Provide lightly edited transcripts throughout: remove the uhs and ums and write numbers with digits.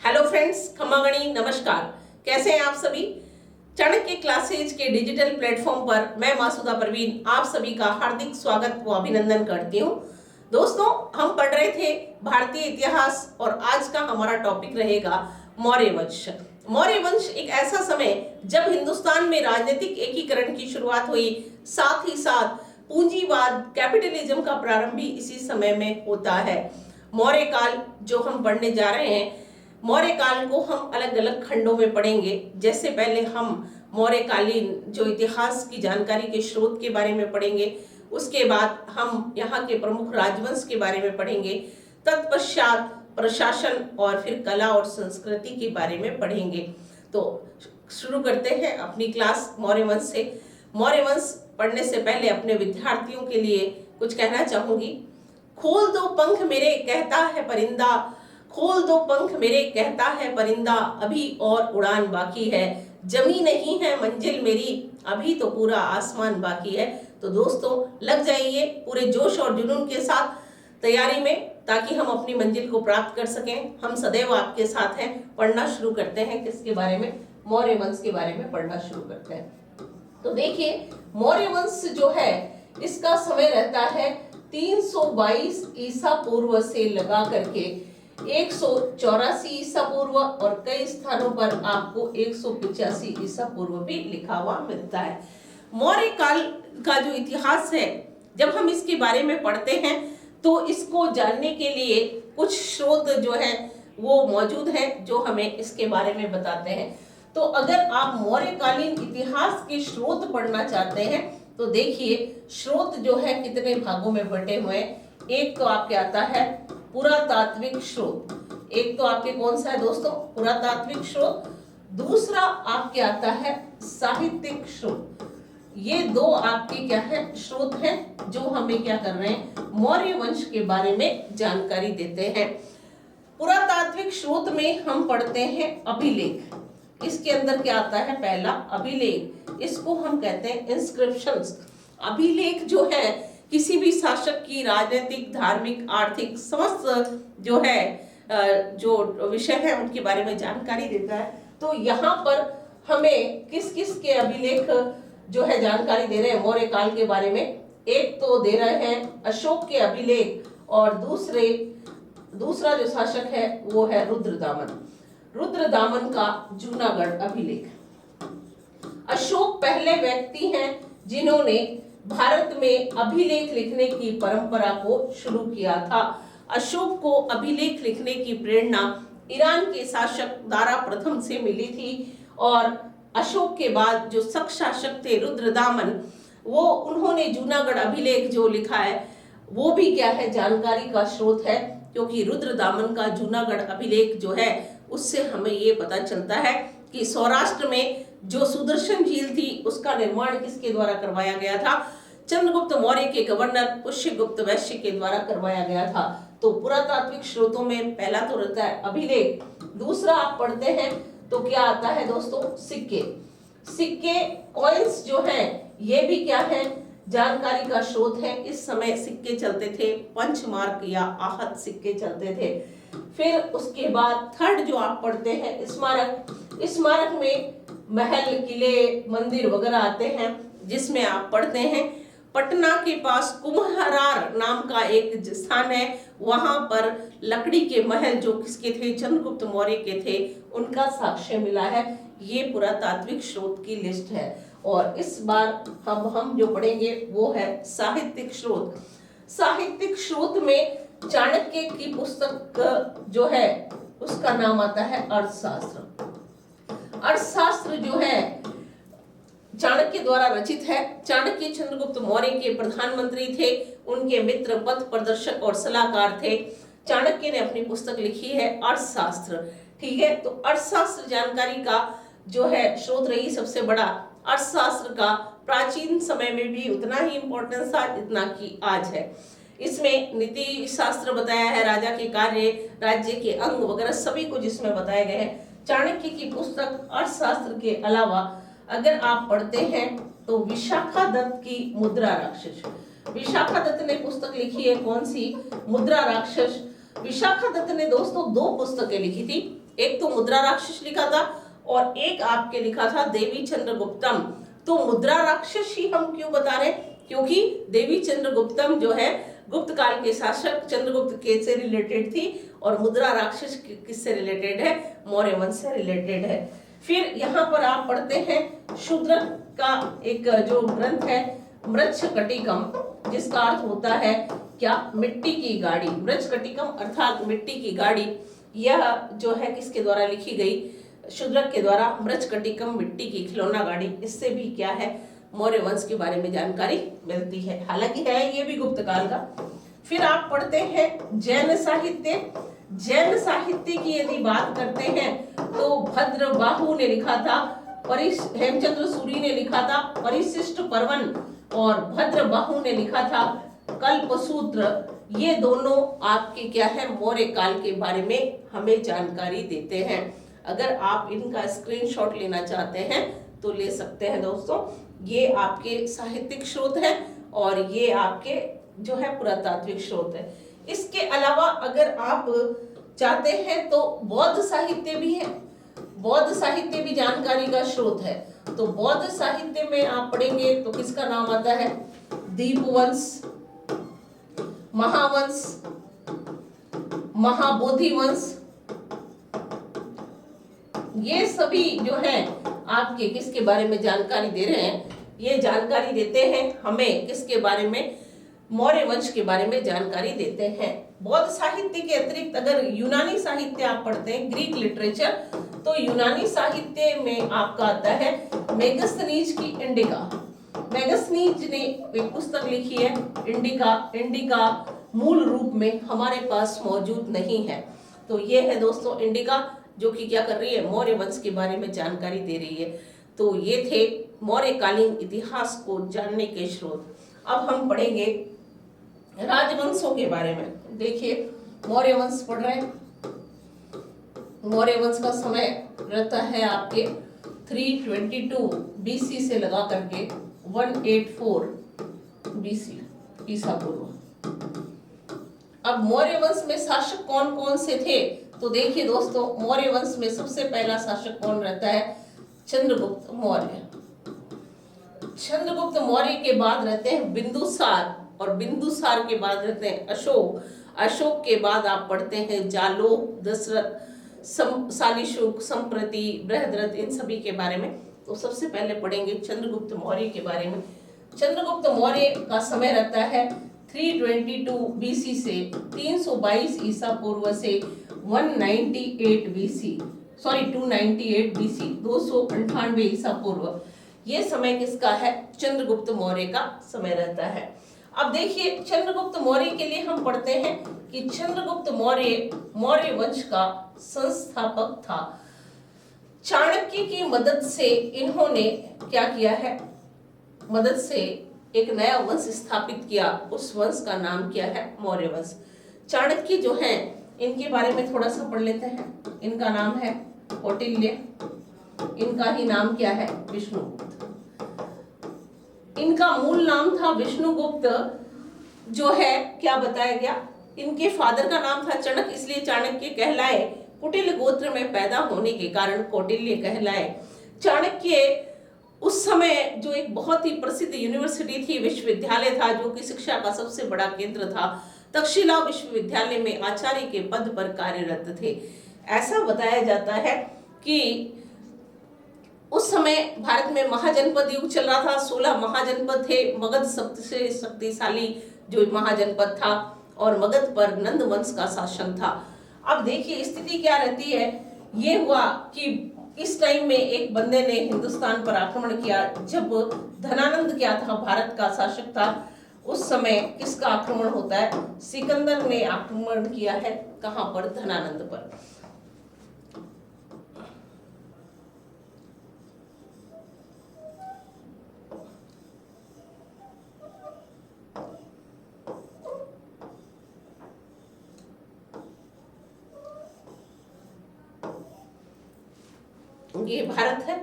Hello friends, खम्मागणी नमस्कार। कैसे हैं आप सभी? चाणक्य क्लासेज के डिजिटल प्लेटफॉर्म पर मैं मासूदा परवीन आप सभी का हार्दिक स्वागत व अभिनंदन करती हूँ। दोस्तों, हम पढ़ रहे थे भारतीय इतिहास और आज का हमारा टॉपिक रहेगा मौर्य वंश। मौर्य वंश एक ऐसा समय जब हिंदुस्तान में राजनीतिक एकीकरण की शुरुआत हुई, साथ ही साथ पूंजीवाद कैपिटलिज्म का प्रारंभ भी इसी समय में होता है। मौर्य काल जो हम पढ़ने जा रहे हैं, मौर्य काल को हम अलग अलग खंडों में पढ़ेंगे। जैसे पहले हम मौर्यकालीन जो इतिहास की जानकारी के स्रोत के बारे में पढ़ेंगे, उसके बाद हम यहाँ के प्रमुख राजवंश के बारे में पढ़ेंगे, तत्पश्चात प्रशासन और फिर कला और संस्कृति के बारे में पढ़ेंगे। तो शुरू करते हैं अपनी क्लास मौर्य वंश से। मौर्य वंश पढ़ने से पहले अपने विद्यार्थियों के लिए कुछ कहना चाहूंगी। खोल दो पंख मेरे कहता है परिंदा, खोल दो पंख मेरे कहता है परिंदा, अभी और उड़ान बाकी है, जमी नहीं है मंजिल मेरी, अभी तो पूरा आसमान बाकी है। तो दोस्तों, लग जाइए पूरे जोश और जुनून के साथ तैयारी में, ताकि हम अपनी मंजिल को प्राप्त कर सकें। हम सदैव आपके साथ हैं। पढ़ना शुरू करते हैं। किसके बारे में? मौर्य वंश के बारे में पढ़ना शुरू करते हैं। तो देखिए, मौर्य वंश जो है इसका समय रहता है 322 ईसा पूर्व से लगा करके 184 ईसा पूर्व, और कई स्थानों पर आपको 185 ईसा पूर्व भी लिखा हुआ मिलता है। मौर्य काल का जो इतिहास है, जब हम इसके बारे में पढ़ते हैं तो इसको जानने के लिए कुछ स्रोत जो है वो मौजूद हैं जो हमें इसके बारे में बताते हैं। तो अगर आप मौर्यकालीन इतिहास के स्रोत पढ़ना चाहते हैं तो देखिए, स्रोत जो है कितने भागों में बंटे हुए हैं। एक तो आपके आता है पुरातात्विक स्रोत। एक तो आपके कौन सा है दोस्तों? पुरातात्विक स्रोत। दूसरा आपके आता है साहित्यिक स्रोत। ये दो आपके क्या है? स्रोत हैं जो हमें क्या कर रहे हैं? मौर्य वंश के बारे में जानकारी देते हैं। पुरातात्विक स्रोत में हम पढ़ते हैं अभिलेख। इसके अंदर क्या आता है? पहला अभिलेख, इसको हम कहते हैं इंस्क्रिप्शंस। अभिलेख जो है किसी भी शासक की राजनीतिक, धार्मिक, आर्थिक समस्त जो है जो विषय है उनके बारे में जानकारी देता है। तो यहाँ पर हमें किस किस के अभिलेख जो है जानकारी दे रहे हैं मौर्य काल के बारे में? एक तो दे रहे हैं अशोक के अभिलेख, और दूसरा जो शासक है वो है रुद्रदामन। रुद्रदामन का जूनागढ़ अभिलेख। अशोक पहले व्यक्ति हैं जिन्होंने भारत में अभिलेख लिखने की परंपरा को शुरू किया था। अशोक को अभिलेख लिखने की प्रेरणा ईरान के शासक दारा प्रथम से मिली थी, और अशोक के बाद जो शक शासक थे रुद्रदामन, वो उन्होंने जूनागढ़ अभिलेख जो लिखा है वो भी क्या है? जानकारी का स्रोत है, क्योंकि रुद्रदामन का जूनागढ़ अभिलेख जो है उससे हमें ये पता चलता है कि सौराष्ट्र में जो सुदर्शन झील थी उसका निर्माण किसके द्वारा करवाया गया था? चंद्रगुप्त मौर्य के गवर्नर पुष्यगुप्त वैश्य के द्वारा करवाया गया था। तो पुरातात्विक स्रोतों में पहला तो रहता है अभिलेख। दूसरा आप पढ़ते हैं तो क्या आता है दोस्तों? सिक्के। सिक्के, कॉइन्स जो है ये भी क्या है? जानकारी का स्रोत है। इस समय सिक्के चलते थे, पंचमार्क या आहत सिक्के चलते थे। फिर उसके बाद थर्ड जो आप पढ़ते हैं स्मारक। स्मारक में महल, किले, मंदिर वगैरह आते हैं, जिसमें आप पढ़ते हैं पटना के पास कुम्हरार नाम का एक स्थान है। वहां पर लकड़ी के महल जो किसके थे? चंद्रगुप्त मौर्य के थे, उनका साक्ष्य मिला है। ये पुरातात्विक स्रोत की लिस्ट है। और इस बार हम जो पढ़ेंगे वो है साहित्यिक स्रोत। साहित्यिक स्रोत में चाणक्य की पुस्तक जो है उसका नाम आता है अर्थशास्त्र। अर्थशास्त्र जो है चाणक्य द्वारा रचित है। चाणक्य चंद्रगुप्त मौर्य के प्रधानमंत्री थे, उनके मित्र, पथ प्रदर्शक और सलाहकार थे। चाणक्य ने अपनी पुस्तक लिखी है अर्थशास्त्र। ठीक है, तो अर्थशास्त्र जानकारी का जो है स्रोत रही सबसे बड़ा। अर्थशास्त्र का प्राचीन समय में भी उतना ही इंपॉर्टेंस था जितना कि आज है। इसमें नीति शास्त्र बताया है, राजा के कार्य, राज्य के अंग वगैरह सभी कुछ इसमें बताए गए हैं। चाणक्य की पुस्तक अर्थशास्त्र के अलावा अगर आप पढ़ते हैं तो विशाखा दत्त की मुद्रा राक्षस। विशाखा दत्त ने पुस्तक लिखी है, कौन सी? मुद्रा राक्षस। विशाखा दत्त ने दोस्तों दो पुस्तकें लिखी थी। एक तो मुद्रा राक्षस लिखा था और एक आपके लिखा था देवी चंद्रगुप्तम। तो मुद्रा राक्षस ही हम क्यों बता रहे हैं, क्योंकि देवी चंद्रगुप्तम जो है गुप्त काल के शासक चंद्रगुप्त के से रिलेटेड थी और मुद्रा राक्षस किससे रिलेटेड है, मौर्य वंश से रिलेटेड है। फिर यहाँ पर आप पढ़ते हैं शूद्रक का एक जो ग्रंथ है मृच्छकटिकम, जिसका अर्थ होता है क्या, मिट्टी की गाड़ी। मृच्छकटिकम अर्थात मिट्टी की गाड़ी, यह जो है किसके द्वारा लिखी गई, शूद्रक के द्वारा। मृच्छकटिकम मिट्टी की खिलौना गाड़ी, इससे भी क्या है, मौर्य वंश के बारे में जानकारी मिलती है, हालांकि है ये भी गुप्त काल का। फिर आप पढ़ते हैं जैन साहित्य। जैन साहित्य की यदि बात करते हैं तो भद्रबाहु ने लिखा था, हेमचंद्र सूरी ने लिखा था परिशिष्ट पर्वन और भद्रबाहु ने लिखा था कल्पसूत्र। ये दोनों आपके क्या है, मौर्य काल के बारे में हमें जानकारी देते हैं। अगर आप इनका स्क्रीनशॉट लेना चाहते हैं तो ले सकते हैं दोस्तों। ये आपके साहित्यिक स्रोत हैं और ये आपके जो है पुरातात्विक स्रोत है। इसके अलावा अगर आप चाहते हैं तो बौद्ध साहित्य भी है, बौद्ध साहित्य भी जानकारी का स्रोत है। तो बौद्ध साहित्य में आप पढ़ेंगे तो किसका नाम आता है, दीपवंश, महावंश, महाबोधि वंश, ये सभी जो है आपके किसके बारे में जानकारी दे रहे हैं, ये जानकारी देते हैं हमें किसके बारे में, मौर्य वंश के बारे में जानकारी देते हैं। बौद्ध साहित्य के अतिरिक्त अगर यूनानी साहित्य आप पढ़ते हैं, ग्रीक लिटरेचर, तो यूनानी साहित्य में आपका आता है मेगस्थनीज की इंडिका। मेगस्थनीज ने एक पुस्तक लिखी है इंडिका। इंडिका मूल रूप में हमारे पास मौजूद नहीं है। तो ये है दोस्तों इंडिका, जो कि क्या कर रही है, मौर्य वंश के बारे में जानकारी दे रही है। तो ये थे मौर्यकालीन इतिहास को जानने के स्रोत। अब हम पढ़ेंगे राजवंशों के बारे में। देखिए मौर्य वंश पढ़ रहे हैं। मौर्य वंश का समय रहता है आपके 322 बीसी से लगा करके 184 बीसी ईसा पूर्व। अब मौर्य वंश में शासक कौन कौन से थे, तो देखिए दोस्तों मौर्य वंश में सबसे पहला शासक कौन रहता है, चंद्रगुप्त मौर्य। चंद्रगुप्त मौर्य के बाद रहते हैं बिंदुसार और बिंदुसार के बाद रहते हैं अशोक। अशोक के बाद आप पढ़ते हैं जालोक, दशरथ, शालीशुक, संप्रति, बृहद्रथ, इन सभी के बारे में। तो सबसे पहले पढ़ेंगे चंद्रगुप्त मौर्य के बारे में। चंद्रगुप्त मौर्य का समय रहता है 322 बीसी से 322 ईसा पूर्व से 198 बीसी, सॉरी 298 बीसी, 298 ईसा पूर्व। ये समय किसका है, चंद्रगुप्त मौर्य का समय रहता है। अब देखिए चंद्रगुप्त मौर्य के लिए हम पढ़ते हैं कि चंद्रगुप्त मौर्य मौर्य वंश का संस्थापक था। चाणक्य की मदद से इन्होंने क्या किया है, मदद से एक नया वंश स्थापित किया। उस वंश का नाम क्या है, मौर्य वंश। चाणक्य जो हैं इनके बारे में थोड़ा सा पढ़ लेते हैं। इनका नाम है कौटिल्य, इनका ही नाम क्या है, विष्णुगुप्त। इनका मूल नाम था विष्णुगुप्त, जो है क्या बताया गया, इनके फादर का नाम था चाणक्य, इसलिए चाणक्य कहलाए। कुटिल गोत्र में पैदा होने के कारण कौटिल्य कहलाए। चाणक्य उस समय जो एक बहुत ही प्रसिद्ध यूनिवर्सिटी थी, विश्वविद्यालय था, जो कि शिक्षा का सबसे बड़ा केंद्र था, तक्षशिला विश्वविद्यालय में आचार्य के पद पर कार्यरत थे। ऐसा बताया जाता है कि उस समय भारत में महाजनपद युग चल रहा था। 16 महाजनपद थे। मगध सबसे शक्तिशाली जो महाजनपद था और मगध पर नंद वंश का शासन था। अब देखिए स्थिति क्या रहती है, ये हुआ कि इस टाइम में एक बंदे ने हिंदुस्तान पर आक्रमण किया। जब धनानंद क्या था, भारत का शासक था, उस समय किसका आक्रमण होता है, सिकंदर ने आक्रमण किया है। कहां पर, धनानंद पर। ये भारत है।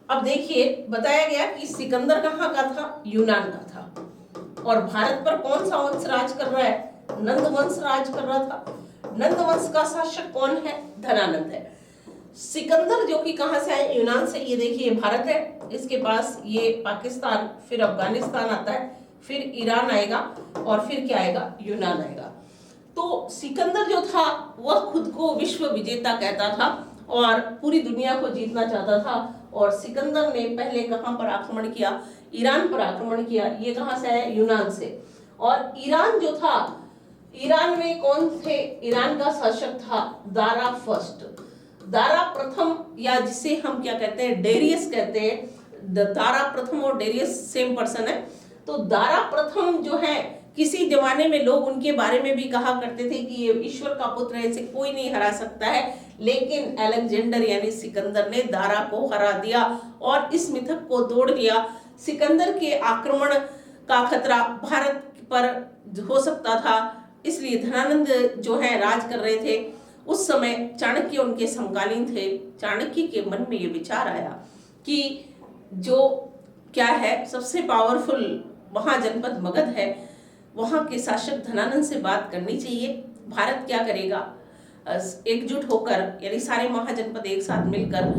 अब देखिए बताया गया कि सिकंदर कहाँ का था, यूनान का था। और भारत पर कौन सा वंश राज कर रहा है, नंद वंश राज कर रहा था। नंद वंश का शासक कौन है, धनानंद है। सिकंदर जो कि कहाँ से आए, यूनान से। ये देखिए भारत है, इसके पास ये पाकिस्तान, फिर अफगानिस्तान आता है, फिर ईरान आएगा और फिर क्या आएगा, यूनान आएगा। तो सिकंदर जो था वह खुद को विश्व विजेता कहता था और पूरी दुनिया को जीतना चाहता था। और सिकंदर ने पहले कहाँ पर आक्रमण किया, ईरान पर आक्रमण किया। ये कहाँ से आया, यूनान से। और ईरान जो था, ईरान में कौन थे, ईरान का शासक था दारा फर्स्ट, दारा प्रथम, या जिसे हम क्या कहते हैं, डेरियस कहते हैं। दारा प्रथम और डेरियस सेम पर्सन है। तो दारा प्रथम जो है, किसी जमाने में लोग उनके बारे में भी कहा करते थे कि ये ईश्वर का पुत्र है, इसे कोई नहीं हरा सकता है। लेकिन अलेक्जेंडर यानी सिकंदर ने दारा को हरा दिया और इस मिथक को तोड़ दिया। सिकंदर के आक्रमण का खतरा भारत पर हो सकता था, इसलिए धनानंद जो है राज कर रहे थे उस समय। चाणक्य उनके समकालीन थे। चाणक्य के मन में ये विचार आया कि जो क्या है, सबसे पावरफुल वहाँ जनपद मगध है, वहाँ के शासक धनानंद से बात करनी चाहिए। भारत क्या करेगा, एकजुट होकर, यानी सारे महाजनपद एक साथ मिलकर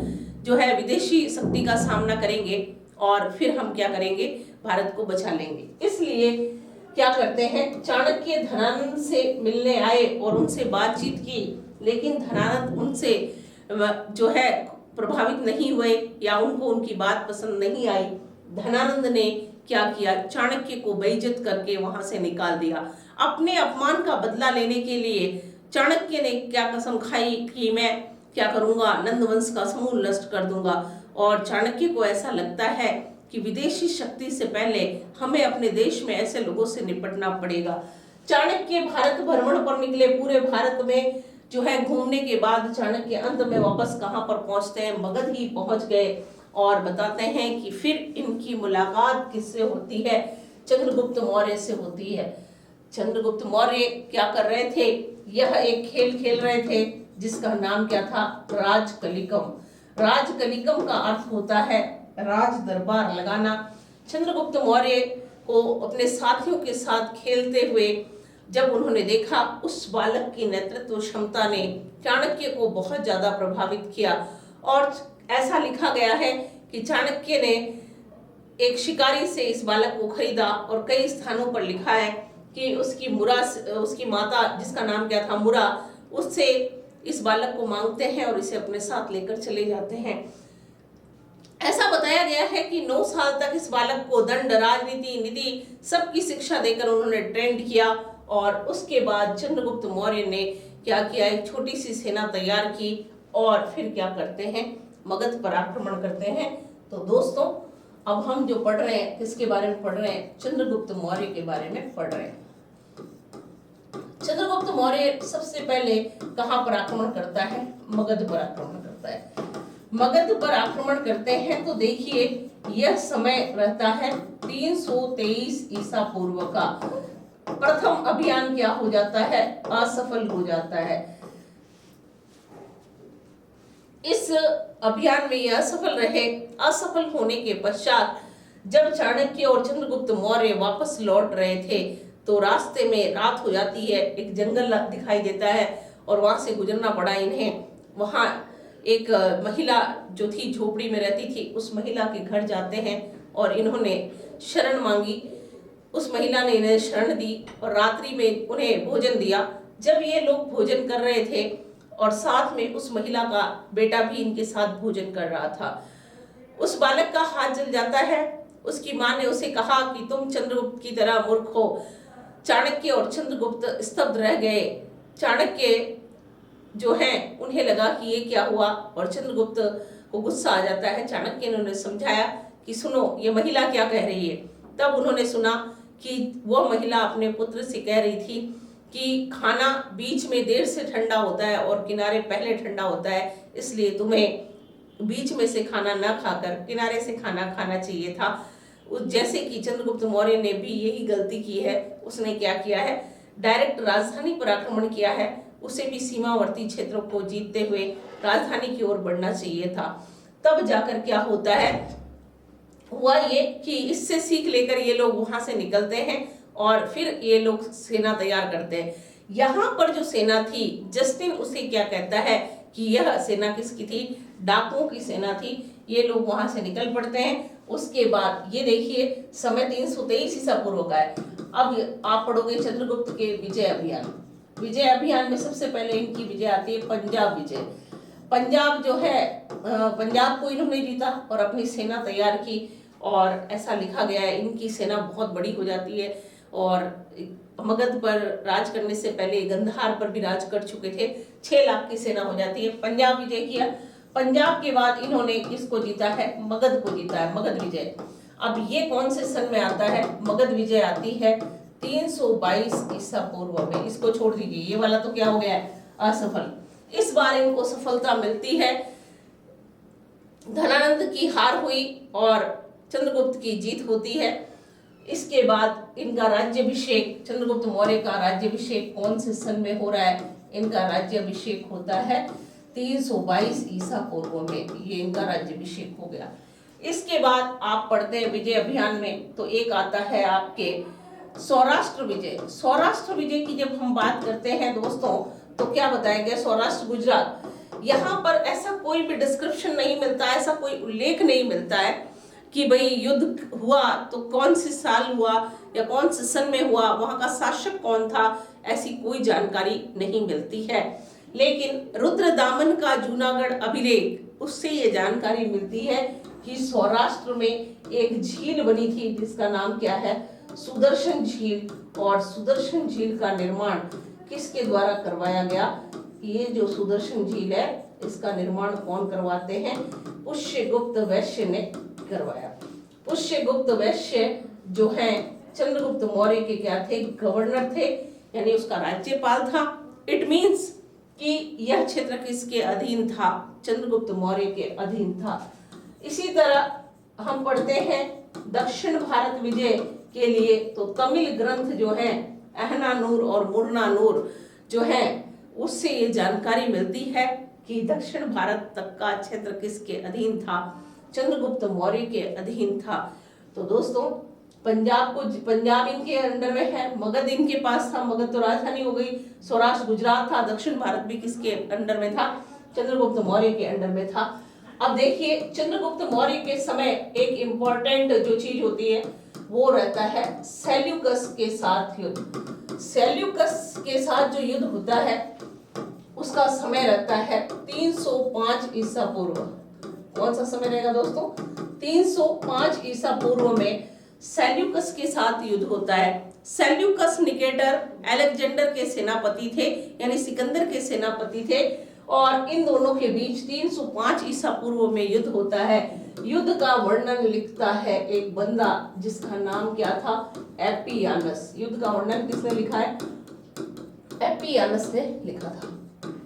जो है विदेशी शक्ति का सामना करेंगे और फिर हम क्या करेंगे, भारत को बचा लेंगे। इसलिए क्या करते हैं, चाणक्य धनानंद से मिलने आए और उनसे बातचीत की, लेकिन धनानंद उनसे जो है प्रभावित नहीं हुए या उनको उनकी बात पसंद नहीं आई। धनानंद ने क्या किया, चाणक्य को बेइज्जत करके वहां से निकाल दिया। अपने अपमान का बदला लेने के लिए चाणक्य ने क्या कसम खाई कि मैं क्या करूंगा, नंद वंश का समूल नष्ट कर दूंगा। और चाणक्य को ऐसा लगता है कि विदेशी शक्ति से पहले हमें अपने देश में ऐसे लोगों से निपटना पड़ेगा। चाणक्य भारत भ्रमण पर निकले। पूरे भारत में जो है घूमने के बाद चाणक्य अंत में वापस कहाँ पर पहुंचते हैं, मगध ही पहुंच गए। और बताते हैं कि फिर इनकी मुलाकात किससे होती है, चंद्रगुप्त मौर्य से होती है। चंद्रगुप्त मौर्य क्या कर रहे थे, यह एक खेल खेल रहे थे जिसका नाम क्या था, राजकलिकम। राजकलिकम का अर्थ होता है राज दरबार लगाना। चंद्रगुप्त मौर्य को अपने साथियों के साथ खेलते हुए जब उन्होंने देखा, उस बालक की नेतृत्व क्षमता ने चाणक्य को बहुत ज्यादा प्रभावित किया। और ऐसा लिखा गया है कि चाणक्य ने एक शिकारी से इस बालक को खरीदा और कई स्थानों पर लिखा है कि उसकी माता जिसका नाम क्या था, मुरा, उससे इस बालक को मांगते हैं और इसे अपने साथ लेकर चले जाते हैं। ऐसा बताया गया है कि 9 साल तक इस बालक को दंड, राजनीति, नीति सबकी शिक्षा देकर उन्होंने ट्रेंड किया। और उसके बाद चंद्रगुप्त मौर्य ने क्या किया, एक छोटी सी सेना तैयार की और फिर क्या करते हैं, मगध पर आक्रमण करते हैं। तो दोस्तों, अब हम जो पढ़ रहे हैं किसके बारे में पढ़ रहे हैं, चंद्रगुप्त मौर्य के बारे में पढ़ रहे हैं। चंद्रगुप्त मौर्य सबसे पहले कहाँ पर आक्रमण करता है, मगध पर आक्रमण करता है। मगध पर आक्रमण करते हैं तो देखिए यह समय रहता है 323 ईसा पूर्व का। प्रथम अभियान क्या हो जाता है, असफल हो जाता है। इस अभियान में यह असफल रहे। असफल होने के पश्चात जब चाणक्य और चंद्रगुप्त मौर्य वापस लौट रहे थे तो रास्ते में रात हो जाती है, एक जंगल दिखाई देता है और वहां से गुजरना पड़ा इन्हें। वहां एक महिला जो थी झोपड़ी में रहती थी, उस महिला के घर जाते हैं और इन्होंने शरण मांगी। उस महिला ने इन्हें शरण दी और रात्रि में उन्हें भोजन दिया। जब ये लोग भोजन कर रहे थे और साथ में उस महिला का बेटा भी इनके साथ भोजन कर रहा था, उस बालक का हाथ जल जाता है। उसकी माँ ने उसे कहा कि तुम चंद्रगुप्त की तरह मूर्ख हो। चाणक्य और चंद्रगुप्त स्तब्ध रह गए। चाणक्य जो है उन्हें लगा कि ये क्या हुआ और चंद्रगुप्त को गुस्सा आ जाता है। चाणक्य ने उन्हें समझाया कि सुनो, ये महिला क्या कह रही है। तब उन्होंने सुना कि वह महिला अपने पुत्र से कह रही थी कि खाना बीच में देर से ठंडा होता है और किनारे पहले ठंडा होता है, इसलिए तुम्हें बीच में से खाना न खाकर किनारे से खाना खाना चाहिए था। जैसे कि चंद्रगुप्त मौर्य ने भी यही गलती की है। उसने क्या किया है, डायरेक्ट राजधानी पर आक्रमण किया है। उसे भी सीमावर्ती क्षेत्रों को जीतते हुए राजधानी की ओर बढ़ना चाहिए था। तब जाकर क्या होता है, हुआ ये कि इससे सीख लेकर ये लोग वहां से निकलते हैं और फिर ये लोग सेना तैयार करते हैं। यहाँ पर जो सेना थी, जस्टिन उसे क्या कहता है कि यह सेना किसकी थी, डाकुओं की सेना थी। ये लोग वहां से निकल पड़ते हैं। उसके बाद ये देखिए समय 323 ईसा पूर्व का है। अब आप पढ़ोगे चंद्रगुप्त के विजय अभियान। विजय अभियान में सबसे पहले इनकी विजय आती है पंजाब विजय। पंजाब जो है, पंजाब को इन्होंने जीता और अपनी सेना तैयार की, और ऐसा लिखा गया है इनकी सेना बहुत बड़ी हो जाती है, और मगध पर राज करने से पहले गंधार पर भी राज कर चुके थे। 6 लाख की सेना हो जाती है। पंजाब विजय किया। पंजाब के बाद इन्होंने किसको जीता है, मगध को जीता है, मगध विजय। अब ये कौन से सन में आता है, मगध विजय आती है 322 ईसा पूर्व में। इसको छोड़ दीजिए, ये वाला तो क्या हो गया है, असफल। इस बार इनको सफलता मिलती है। धनानंद की हार हुई और चंद्रगुप्त की जीत होती है। इसके बाद इनका राज्याभिषेक, चंद्रगुप्त मौर्य का राज्याभिषेक कौन से सन में हो रहा है, इनका राज्याभिषेक होता है 322 ईसा पूर्व में। ये इनका राज्याभिषेक हो गया। इसके बाद आप पढ़ते हैं विजय अभियान में, तो एक आता है आपके सौराष्ट्र विजय। सौराष्ट्र विजय की जब हम बात करते हैं दोस्तों, तो क्या बताया गया, सौराष्ट्र गुजरात। यहाँ पर ऐसा कोई भी डिस्क्रिप्शन नहीं मिलता, ऐसा कोई उल्लेख नहीं मिलता है कि भाई युद्ध हुआ तो कौन से साल हुआ या कौन से सन में हुआ, वहां का शासक कौन था, ऐसी कोई जानकारी नहीं मिलती है। लेकिन रुद्रदामन का जूनागढ़ अभिलेख, उससे ये जानकारी मिलती है कि सौराष्ट्र में एक झील बनी थी जिसका नाम क्या है, सुदर्शन झील। और सुदर्शन झील का निर्माण किसके द्वारा करवाया गया, ये जो सुदर्शन झील है इसका निर्माण कौन करवाते हैं, पुष्यगुप्त वैश्य ने करवाया। पुष्यगुप्त वैश्य जो है चंद्रगुप्त मौर्य के क्या थे, गवर्नर थे, यानी उसका राज्यपाल था। इट मींस कि यह क्षेत्र किसके अधीन था, चंद्रगुप्त मौर्य के अधीन था। इसी तरह हम पढ़ते हैं दक्षिण भारत विजय के लिए, तो तमिल ग्रंथ जो है अहनानूर और मुरनानूर जो है, उससे ये जानकारी मिलती है कि दक्षिण भारत तक का क्षेत्र किसके अधीन था, चंद्रगुप्त मौर्य के अधीन था। तो दोस्तों पंजाब इनके अंडर में है, मगध इनके पास था, मगध तो राजधानी हो गई, सौराष्ट्र गुजरात था, दक्षिण भारत भी किसके अंडर में था, चंद्रगुप्त मौर्य के अंडर में था। अब देखिए चंद्रगुप्त मौर्य के समय एक इम्पोर्टेंट जो चीज होती है वो रहता है सेल्यूकस के साथ युद्ध। सेल्यूकस के साथ जो युद्ध होता है उसका समय रहता है 305 ईसा पूर्व। कौन सा समय रहेगा दोस्तों, 305 ईसा पूर्व में सेल्यूकस के साथ युद्ध होता है। सेल्यूकस निकेटर अलेक्जेंडर के सेनापति थे, यानी सिकंदर के सेनापति थे, और इन दोनों के बीच 305 ईसा पूर्व में युद्ध होता है। युद्ध का वर्णन लिखता है एक बंदा जिसका नाम क्या था, एपियानस। युद्ध का वर्णन किसने लिखा है, एपियानस ने लिखा था।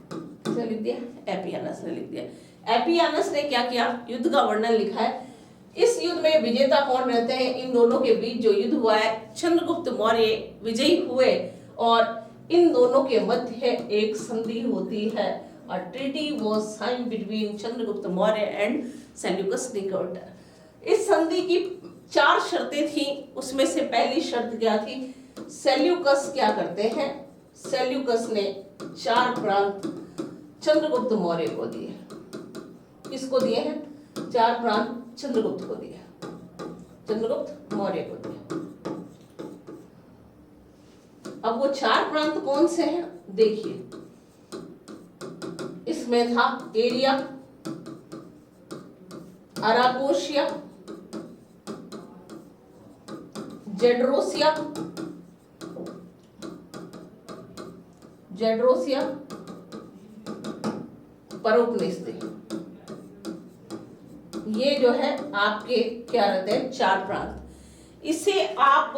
किसने लिख दिया, एपियानस ने लिख दिया। एपियानस ने क्या किया, युद्ध का वर्णन लिखा है। इस युद्ध में विजेता कौन रहते हैं, इन दोनों के बीच जो युद्ध हुआ है चंद्रगुप्त मौर्य विजयी हुए, और इन दोनों के मध्य एक संधि होती है। A treaty was signed between Chandragupta Maurya and Seleucus Nicator. इस संधि की 4 शर्तें थी, उसमें से पहली शर्त क्या थी, सेल्यूकस क्या करते हैं, सेल्यूकस ने 4 प्रांत चंद्रगुप्त मौर्य को दिए। किसको दिए हैं, 4 प्रांत चंद्रगुप्त को दिए, चंद्रगुप्त मौर्य को दिए। अब वो 4 प्रांत कौन से हैं देखिए, इसमें था एरिया, अराकोशिया, जेड्रोसिया, परोक्निस्ते। ये जो है आपके क्या रहते हैं, 4 प्रांत। इसे आप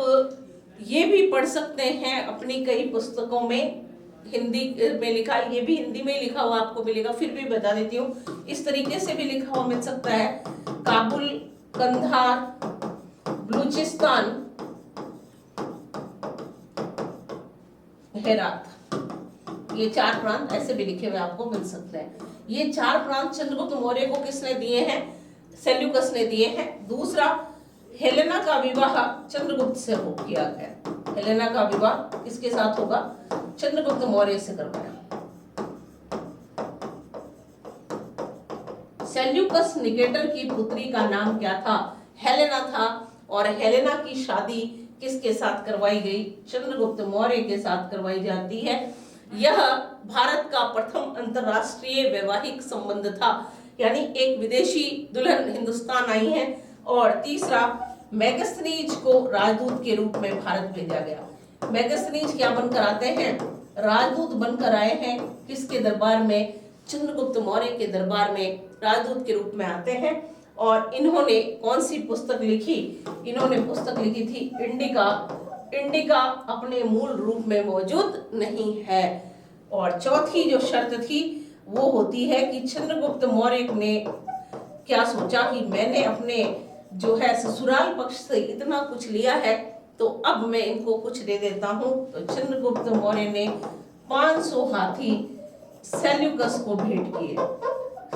ये भी पढ़ सकते हैं अपनी कई पुस्तकों में, हिंदी में लिखा, ये भी हिंदी में लिखा हुआ आपको मिलेगा, फिर भी बता देती हूँ, इस तरीके से भी लिखा हुआ मिल सकता है, काबुल, कंधार, बलूचिस्तान, हेरात, ये 4 प्रांत ऐसे भी लिखे हुए आपको मिल सकते हैं। ये 4 प्रांत चंद्रगुप्त मौर्य को किसने दिए हैं, सेल्यूकस ने दिए हैं। दूसरा, हेलेना का विवाह चंद्रगुप्त से हो किया गया। हेलेना का विवाह किसके साथ होगा, चंद्रगुप्त मौर्य से करवाया। सेल्यूकस निकेटर की पुत्री का नाम क्या था? हेलेना था। और हेलेना की शादी किसके साथ करवाई गई? चंद्रगुप्त मौर्य के साथ करवाई जाती है। यह भारत का प्रथम अंतरराष्ट्रीय वैवाहिक संबंध था, यानी एक विदेशी दुल्हन हिंदुस्तान आई है। और तीसरा, मेगस्थनीज को राजदूत के रूप में भारत भेजा गया। मेगस्थनीज क्या बनकर आते हैं? राजदूत बनकर आए हैं। किसके दरबार में? चंद्रगुप्त मौर्य के दरबार में राजदूत के रूप में आते हैं। और इन्होंने कौन सी पुस्तक लिखी? इन्होंने पुस्तक लिखी थी इंडिका। इंडिका अपने मूल रूप में मौजूद नहीं है। और चौथी जो शर्त थी वो होती है कि चंद्रगुप्त मौर्य ने क्या सोचा कि मैंने अपने जो है ससुराल पक्ष से इतना कुछ लिया है, तो अब मैं इनको कुछ दे देता हूँ। तो चंद्रगुप्त मौर्य ने 500 हाथी सेल्यूकस को भेंट किए।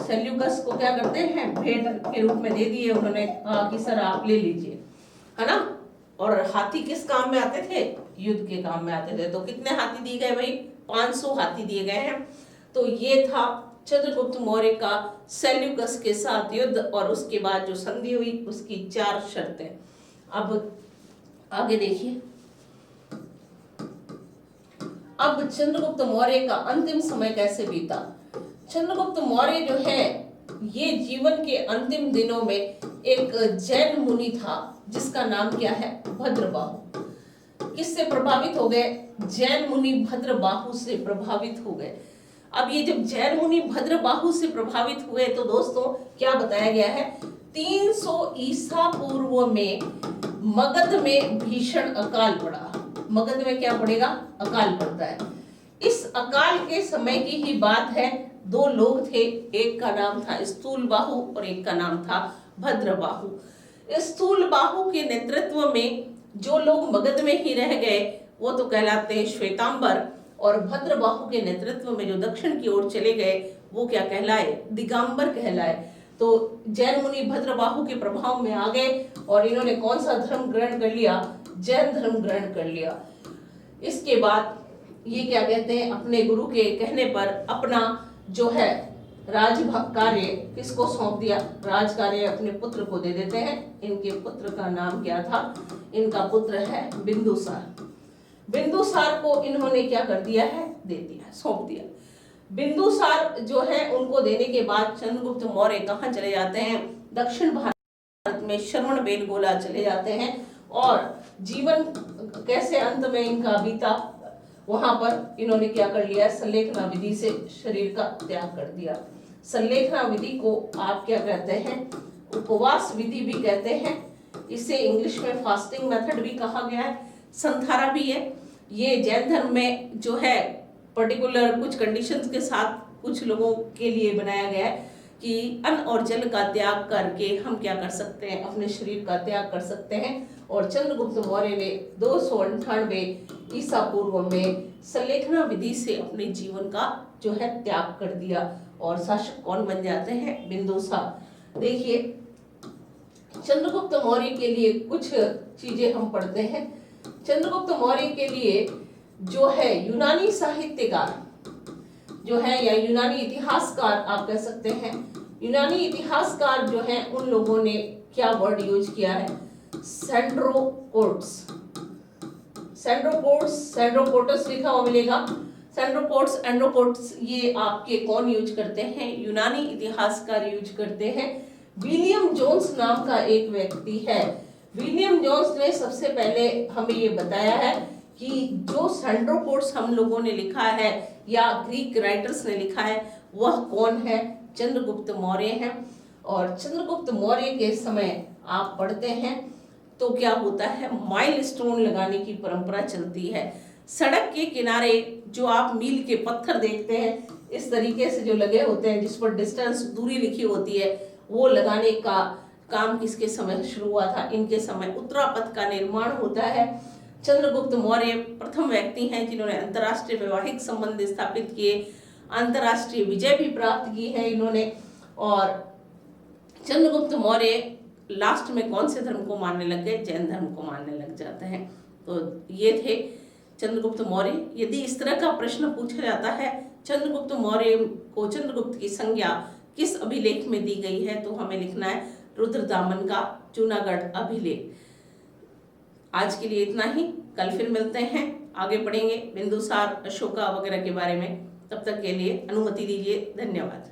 सेल्यूकस को क्या करते हैं? भेंट के रूप में दे दिए। उन्होंने कहा कि सर आप ले लीजिए, है ना। और हाथी किस काम में आते थे? युद्ध के काम में आते थे। तो कितने हाथी दिए गए भाई? 500 हाथी दिए गए हैं। तो ये था चंद्रगुप्त मौर्य का सेल्यूकस के साथ युद्ध। और उसके बाद जो संधि हुई उसकी 4 शर्तें। अब आगे देखिए। अब चंद्रगुप्त मौर्य का अंतिम समय कैसे बीता? चंद्रगुप्त मौर्य जो है ये जीवन के अंतिम दिनों में एक जैन मुनि था जिसका नाम क्या है? भद्रबाहु। किससे प्रभावित हो गए? जैन मुनि भद्रबाहु से प्रभावित हो गए। अब ये जब जैन मुनि भद्रबाहु से प्रभावित हुए तो दोस्तों क्या बताया गया है? 300 ईसा पूर्व में मगध में भीषण अकाल पड़ा। मगध में क्या पड़ेगा? अकाल पड़ता है। इस अकाल के समय की ही बात है। 2 लोग थे, एक का नाम था स्थूलबाहु और एक का नाम था भद्रबाहु। स्थूलबाहु के नेतृत्व में जो लोग मगध में ही रह गए वो तो कहलाते हैं श्वेतांबर। और भद्रबाहु के नेतृत्व में जो दक्षिण की ओर चले गए वो क्या कहलाए? दिगंबर कहलाए। तो जैन मुनि भद्रबाहु के प्रभाव में आ गए और इन्होंने कौन सा धर्म ग्रहण कर लिया? जैन धर्म ग्रहण कर लिया। इसके बाद ये क्या कहते हैं? अपने गुरु के कहने पर अपना जो है राज कार्य किसको सौंप दिया? राज कार्य अपने पुत्र को दे देते हैं। इनके पुत्र का नाम क्या था? इनका पुत्र है बिंदुसार। बिंदुसार को इन्होंने क्या कर दिया है? दे दिया, सौंप दिया। बिंदुसार जो है उनको देने के बाद चंद्रगुप्त मौर्य कहाँ चले जाते हैं? दक्षिण भारत में श्रवण बेलगोला चले जाते हैं। और जीवन कैसे अंत में इनका बीता? वहां पर इन्होंने क्या कर लिया? संलेखना विधि से शरीर का त्याग कर दिया। संलेखना विधि को आप क्या कहते हैं? उपवास विधि भी कहते हैं। इसे इंग्लिश में फास्टिंग मेथड भी कहा गया है, संधारा भी है। ये जैन धर्म में जो है पर्टिकुलर कुछ कंडीशंस के साथ कुछ लोगों के लिए बनाया गया है कि अन्न और जल का त्याग करके हम क्या कर सकते हैं? अपने शरीर का त्याग कर सकते हैं। और चंद्रगुप्त मौर्य ने 298 ईसा पूर्व में संलेखना विधि से अपने जीवन का जो है त्याग कर दिया। और शासक कौन बन जाते हैं? बिंदुसार। देखिए चंद्रगुप्त मौर्य के लिए कुछ चीजें हम पढ़ते हैं। चंद्रगुप्त मौर्य के लिए जो है यूनानी साहित्यकार जो है या यूनानी इतिहासकार आप कह सकते हैं। यूनानी इतिहासकार जो है उन लोगों ने क्या वर्ड यूज किया है? सेंड्रोकोट्स। सेंड्रोकोटस लिखा हुआ मिलेगा। सेंड्रोकोट्स, एंड्रोकोट्स ये आपके कौन यूज करते हैं? यूनानी इतिहासकार यूज करते हैं। विलियम जोन्स नाम का एक व्यक्ति है। विलियम जोन्स ने सबसे पहले हमें ये बताया है कि जो सेंड्रोकोट्स हम लोगों ने लिखा है या ग्रीक राइटर्स ने लिखा है वह कौन है? चंद्रगुप्त मौर्य हैं। और चंद्रगुप्त मौर्य के समय आप पढ़ते हैं तो क्या होता है? माइलस्टोन लगाने की परंपरा चलती है। सड़क के किनारे जो आप मील के पत्थर देखते हैं इस तरीके से जो लगे होते हैं जिस पर डिस्टेंस दूरी लिखी होती है, वो लगाने का काम किसके समय शुरू हुआ था? इनके समय उत्तरापथ का निर्माण होता है। चंद्रगुप्त मौर्य प्रथम व्यक्ति हैं जिन्होंने अंतर्राष्ट्रीय वैवाहिक संबंध स्थापित किए, अंतर्राष्ट्रीय विजय भी प्राप्त की है इन्होंने। और चंद्रगुप्त मौर्य लास्ट में कौन से धर्म को मानने लग गए? जैन धर्म को मानने लग जाते हैं। तो ये थे चंद्रगुप्त मौर्य। यदि इस तरह का प्रश्न पूछा जाता है चंद्रगुप्त मौर्य को चंद्रगुप्त की संज्ञा किस अभिलेख में दी गई है, तो हमें लिखना है रुद्रदामन का जूनागढ़ अभिलेख। आज के लिए इतना ही, कल फिर मिलते हैं, आगे पढ़ेंगे बिंदुसार, अशोका वगैरह के बारे में। तब तक के लिए अनुमति दीजिए, धन्यवाद।